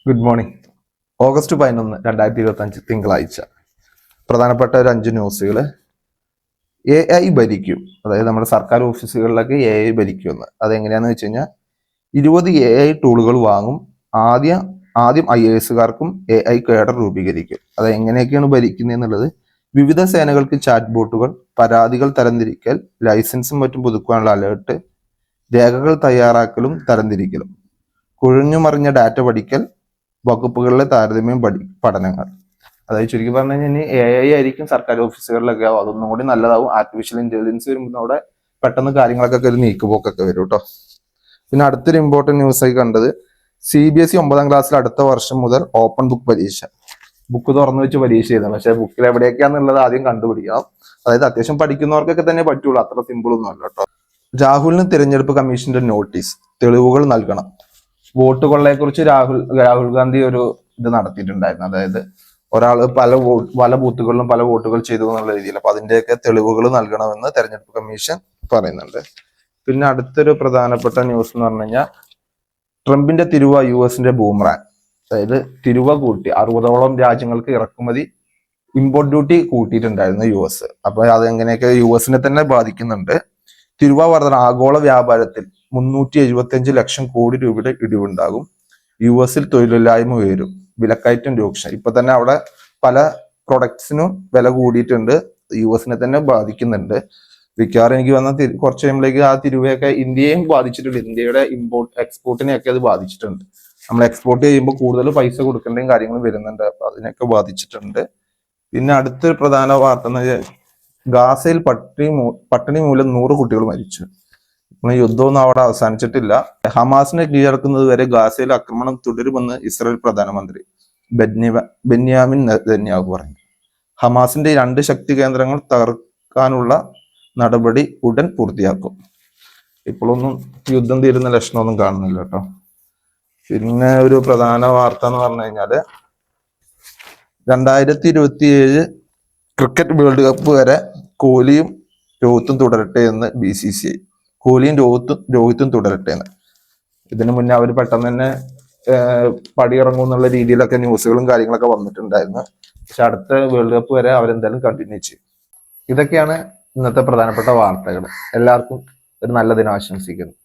Good morning. August 11, 2025 തിങ്കളാഴ്ച. പ്രധാനപ്പെട്ട ഒരു 5 ന്യൂസുകൾ. AI ഭരിക്കും, അതായത് നമ്മുടെ സർക്കാർ ഓഫീസുകളിലൊക്കെ AI ഭരിക്കുമെന്ന്. അതെങ്ങനെയാന്ന് വെച്ച് കഴിഞ്ഞാൽ 20 AI ടൂളുകൾ വാങ്ങും. ആദ്യം IASകാർക്കും AI കേഡർ രൂപീകരിക്കും. അത് എങ്ങനെയൊക്കെയാണ് ഭരിക്കുന്നതെന്നുള്ളത് വിവിധ സേനകൾക്ക് ചാറ്റ് ബോട്ടുകൾ, പരാതികൾ തരംതിരിക്കൽ, ലൈസൻസും മറ്റും പുതുക്കാനുള്ള അലേർട്ട്, രേഖകൾ തയ്യാറാക്കലും തരംതിരിക്കലും, കുഴഞ്ഞുമറിഞ്ഞ ഡാറ്റ പഠിക്കൽ, വകുപ്പുകളിലെ താരതമ്യം പഠനങ്ങൾ. അതായത് ചുരുക്കി പറഞ്ഞു കഴിഞ്ഞാൽ AI ആയിരിക്കും സർക്കാർ ഓഫീസുകളിലൊക്കെ ആവും. അതൊന്നും കൂടി നല്ലതാവും. ആർട്ടിഫിഷ്യൽ ഇന്റലിജൻസ് വരുമ്പോൾ അവിടെ പെട്ടെന്ന് കാര്യങ്ങളൊക്കെ ഒരു നീക്കുപോക്കൊക്കെ വരും കേട്ടോ. പിന്നെ അടുത്തൊരു ഇമ്പോർട്ടന്റ് ന്യൂസ് ആയി കണ്ടത്, CBSE 9ാം ക്ലാസ്സിൽ അടുത്ത വർഷം മുതൽ ഓപ്പൺ ബുക്ക് പരീക്ഷ. ബുക്ക് തുറന്നു വെച്ച് പരീക്ഷ ചെയ്തത്, പക്ഷെ ബുക്കിൽ എവിടെയൊക്കെയാന്നുള്ളത് ആദ്യം കണ്ടുപിടിക്കണം. അതായത് അത്യാവശ്യം പഠിക്കുന്നവർക്കൊക്കെ തന്നെ പറ്റുള്ളൂ, അത്ര സിമ്പിൾ ഒന്നും അല്ല കേട്ടോ. രാഹുലിന് തിരഞ്ഞെടുപ്പ് കമ്മീഷന്റെ നോട്ടീസ്, തെളിവുകൾ നൽകണം. വോട്ട് കൊള്ളയെ കുറിച്ച് രാഹുൽ ഗാന്ധി ഒരു ഇത് നടത്തിയിട്ടുണ്ടായിരുന്നു. അതായത് ഒരാൾ പല ബൂത്തുകളിലും പല വോട്ടുകൾ ചെയ്തു എന്നുള്ള രീതിയിൽ. അപ്പൊ അതിന്റെയൊക്കെ തെളിവുകൾ നൽകണമെന്ന് തെരഞ്ഞെടുപ്പ് കമ്മീഷൻ പറയുന്നുണ്ട്. പിന്നെ അടുത്തൊരു പ്രധാനപ്പെട്ട ന്യൂസ് എന്ന് പറഞ്ഞു കഴിഞ്ഞാൽ, ട്രംപിന്റെ തിരുവ US ബൂമറാങ്. അതായത് തിരുവ കൂട്ടി 60ഓളം രാജ്യങ്ങൾക്ക് ഇറക്കുമതി ഇമ്പോർട്ട് ഡ്യൂട്ടി കൂട്ടിയിട്ടുണ്ടായിരുന്നു US. അപ്പൊ അതെങ്ങനെയൊക്കെ US തന്നെ ബാധിക്കുന്നുണ്ട്. തിരുവ വർധന ആഗോള വ്യാപാരത്തിൽ 375 ലക്ഷം കോടി രൂപയുടെ ഇടിവുണ്ടാകും. US തൊഴിലില്ലായ്മ ഉയരും, വിലക്കയറ്റം രൂക്ഷം. ഇപ്പൊ തന്നെ അവിടെ പല പ്രൊഡക്ട്സിനും വില കൂടിയിട്ടുണ്ട്. US തന്നെ ബാധിക്കുന്നുണ്ട്. മിക്കവാറും എനിക്ക് വന്ന കുറച്ച് കഴിയുമ്പോഴേക്ക് ആ തിരുവയൊക്കെ ഇന്ത്യയെയും ബാധിച്ചിട്ടുണ്ട്. ഇന്ത്യയുടെ എക്സ്പോർട്ടിനെയൊക്കെ അത് ബാധിച്ചിട്ടുണ്ട്. നമ്മൾ എക്സ്പോർട്ട് ചെയ്യുമ്പോൾ കൂടുതൽ പൈസ കൊടുക്കേണ്ടയും കാര്യങ്ങളും വരുന്നുണ്ട്. അപ്പൊ അതിനൊക്കെ ബാധിച്ചിട്ടുണ്ട്. പിന്നെ അടുത്തൊരു പ്രധാന വാർത്ത എന്ന് വെച്ചാൽ, ഗാസയിൽ പട്ടിണി മൂലം 100 കുട്ടികൾ മരിച്ചു. യുദ്ധമൊന്നും അവിടെ അവസാനിച്ചിട്ടില്ല. ഹമാസിനെ കീഴടക്കുന്നത് വരെ ഗാസയിൽ ആക്രമണം തുടരുമെന്ന് ഇസ്രായേൽ പ്രധാനമന്ത്രി ബെന്യാമിൻ നെതന്യാഹു പറഞ്ഞു. ഹമാസിന്റെ 2 ശക്തി കേന്ദ്രങ്ങൾ തകർക്കാനുള്ള നടപടി ഉടൻ പൂർത്തിയാക്കും. ഇപ്പോഴൊന്നും യുദ്ധം തീരുന്ന ലക്ഷണമൊന്നും കാണുന്നില്ല കേട്ടോ. പിന്നെ ഒരു പ്രധാന വാർത്ത എന്ന് പറഞ്ഞു കഴിഞ്ഞാല്, 2027 ക്രിക്കറ്റ് വേൾഡ് കപ്പ് വരെ കോഹ്ലിയും രോഹിത്തും തുടരട്ടെ എന്ന് BCCI. കോഹ്ലിയും രോഹിത്തും തുടരട്ടെ എന്ന്. ഇതിനു മുന്നേ അവർ പെട്ടെന്ന് തന്നെ പടിയിറങ്ങും എന്നുള്ള രീതിയിലൊക്കെ ന്യൂസുകളും കാര്യങ്ങളൊക്കെ വന്നിട്ടുണ്ടായിരുന്നു. പക്ഷെ അടുത്ത വേൾഡ് കപ്പ് വരെ അവരെന്തായാലും കണ്ടിന്യൂ ചെയ്യും. ഇതൊക്കെയാണ് ഇന്നത്തെ പ്രധാനപ്പെട്ട വാർത്തകൾ. എല്ലാവർക്കും ഒരു നല്ല ദിനം ആശംസിക്കുന്നു.